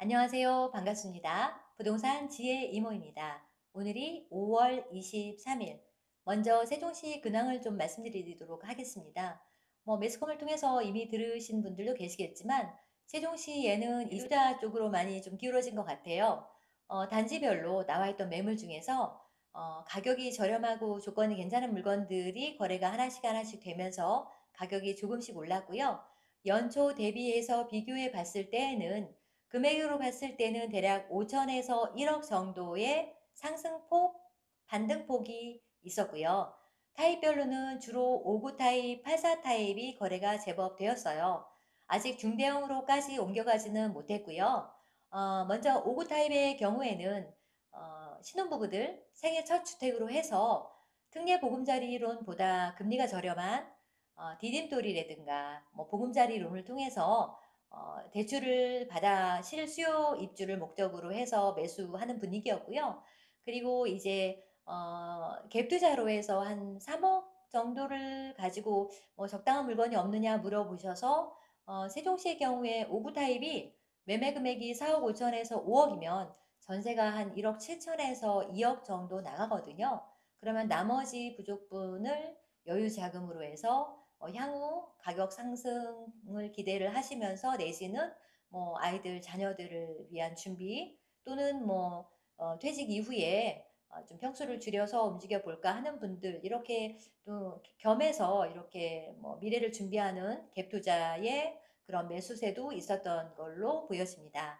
안녕하세요. 반갑습니다. 부동산 지혜 이모입니다. 오늘이 5월 23일. 먼저 세종시 근황을 좀 말씀드리도록 하겠습니다. 매스컴을 통해서 이미 들으신 분들도 계시겠지만 세종시에는 이주자 쪽으로 많이 좀 기울어진 것 같아요. 단지별로 나와 있던 매물 중에서 가격이 저렴하고 조건이 괜찮은 물건들이 거래가 하나씩 하나씩 되면서 가격이 조금씩 올랐고요. 연초 대비해서 비교해 봤을 때에는 금액으로 봤을 때는 대략 5천에서 1억 정도의 상승폭, 반등폭이 있었고요. 타입별로는 주로 5구 타입, 84 타입이 거래가 제법 되었어요. 아직 중대형으로까지 옮겨가지는 못했고요. 먼저 5구 타입의 경우에는 신혼부부들 생애 첫 주택으로 해서 특례보금자리론보다 금리가 저렴한 디딤돌이라든가 보금자리 론을 통해서 대출을 받아 실수요 입주를 목적으로 해서 매수하는 분위기였고요. 그리고 이제 갭 투자로 해서 한 3억 정도를 가지고 적당한 물건이 없느냐 물어보셔서 세종시의 경우에 5구 타입이 매매 금액이 4억 5천에서 5억이면 전세가 한 1억 7천에서 2억 정도 나가거든요. 그러면 나머지 부족분을 여유 자금으로 해서 향후 가격 상승을 기대를 하시면서 내지는 아이들 자녀들을 위한 준비 또는 퇴직 이후에 좀 평수를 줄여서 움직여 볼까 하는 분들 이렇게 또 겸해서 이렇게 미래를 준비하는 갭 투자의 그런 매수세도 있었던 걸로 보여집니다.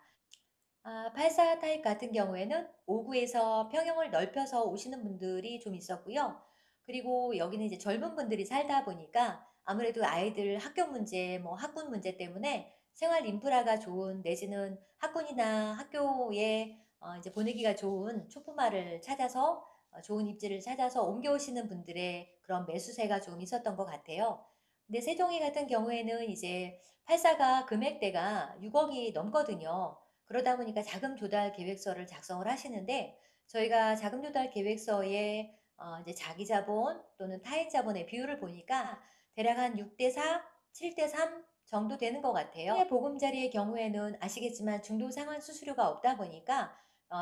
84 타입 같은 경우에는 5구에서 평형을 넓혀서 오시는 분들이 좀 있었고요. 그리고 여기는 이제 젊은 분들이 살다 보니까 아무래도 아이들 학교 문제, 학군 문제 때문에 생활 인프라가 좋은 내지는 학군이나 학교에 이제 보내기가 좋은 초품화를 찾아서 좋은 입지를 찾아서 옮겨오시는 분들의 그런 매수세가 조금 있었던 것 같아요. 근데 세종이 같은 경우에는 이제 84가 금액대가 6억이 넘거든요. 그러다 보니까 자금 조달 계획서를 작성을 하시는데 저희가 자금 조달 계획서에 이제 자기 자본 또는 타인 자본의 비율을 보니까 대략 한 6대 4, 7대 3 정도 되는 것 같아요. 보금자리의 경우에는 아시겠지만 중도 상환 수수료가 없다 보니까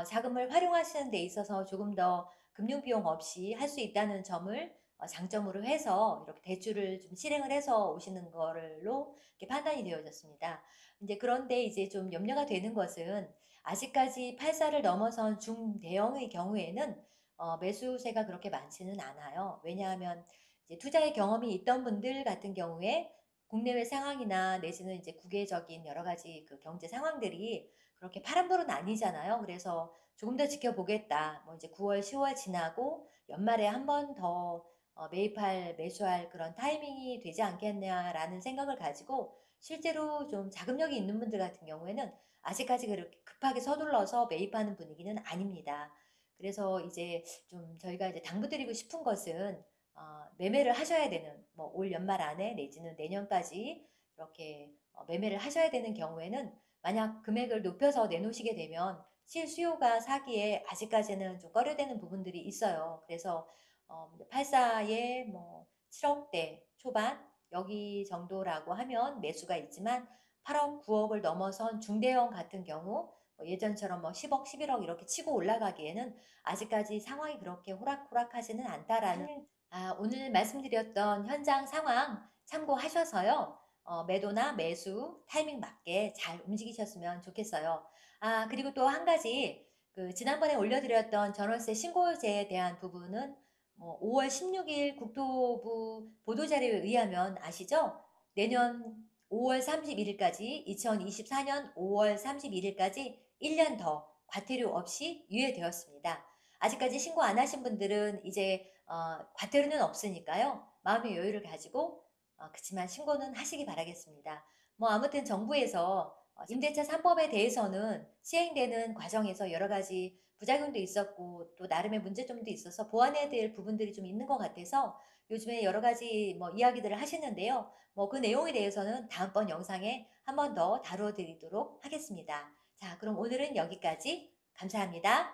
자금을 활용하시는 데 있어서 조금 더 금융 비용 없이 할 수 있다는 점을 장점으로 해서 이렇게 대출을 좀 실행을 해서 오시는 걸로 이렇게 판단이 되어졌습니다. 이제 그런데 이제 좀 염려가 되는 것은 아직까지 84를 넘어선 중대형의 경우에는 매수세가 그렇게 많지는 않아요. 왜냐하면 이제 투자의 경험이 있던 분들 같은 경우에 국내외 상황이나 내지는 이제 국외적인 여러 가지 그 경제 상황들이 그렇게 파란불은 아니잖아요. 그래서 조금 더 지켜보겠다. 이제 9월, 10월 지나고 연말에 한 번 더 매수할 그런 타이밍이 되지 않겠냐라는 생각을 가지고 실제로 좀 자금력이 있는 분들 같은 경우에는 아직까지 그렇게 급하게 서둘러서 매입하는 분위기는 아닙니다. 그래서 이제 좀 저희가 이제 당부드리고 싶은 것은 매매를 하셔야 되는 올 연말 안에 내지는 내년까지 이렇게 매매를 하셔야 되는 경우에는 만약 금액을 높여서 내놓으시게 되면 실수요가 사기에 아직까지는 좀 꺼려되는 부분들이 있어요. 그래서 84에 7억대 초반 여기 정도라고 하면 매수가 있지만 8억, 9억을 넘어선 중대형 같은 경우 예전처럼 10억, 11억 이렇게 치고 올라가기에는 아직까지 상황이 그렇게 호락호락하지는 않다라는 오늘 말씀드렸던 현장 상황 참고하셔서요. 매도나 매수 타이밍 맞게 잘 움직이셨으면 좋겠어요. 그리고 또 한 가지 그 지난번에 올려드렸던 전월세 신고제에 대한 부분은 5월 16일 국토부 보도자료에 의하면 아시죠? 내년 5월 31일까지 2024년 5월 31일까지 1년 더 과태료 없이 유예되었습니다. 아직까지 신고 안 하신 분들은 이제 과태료는 없으니까요. 마음의 여유를 가지고 그치만 신고는 하시기 바라겠습니다. 아무튼 정부에서 임대차 3법에 대해서는 시행되는 과정에서 여러 가지 부작용도 있었고 또 나름의 문제점도 있어서 보완해야 될 부분들이 좀 있는 것 같아서 요즘에 여러 가지 이야기들을 하시는데요. 그 내용에 대해서는 다음번 영상에 한 번 더 다루어 드리도록 하겠습니다. 자, 그럼 오늘은 여기까지 감사합니다.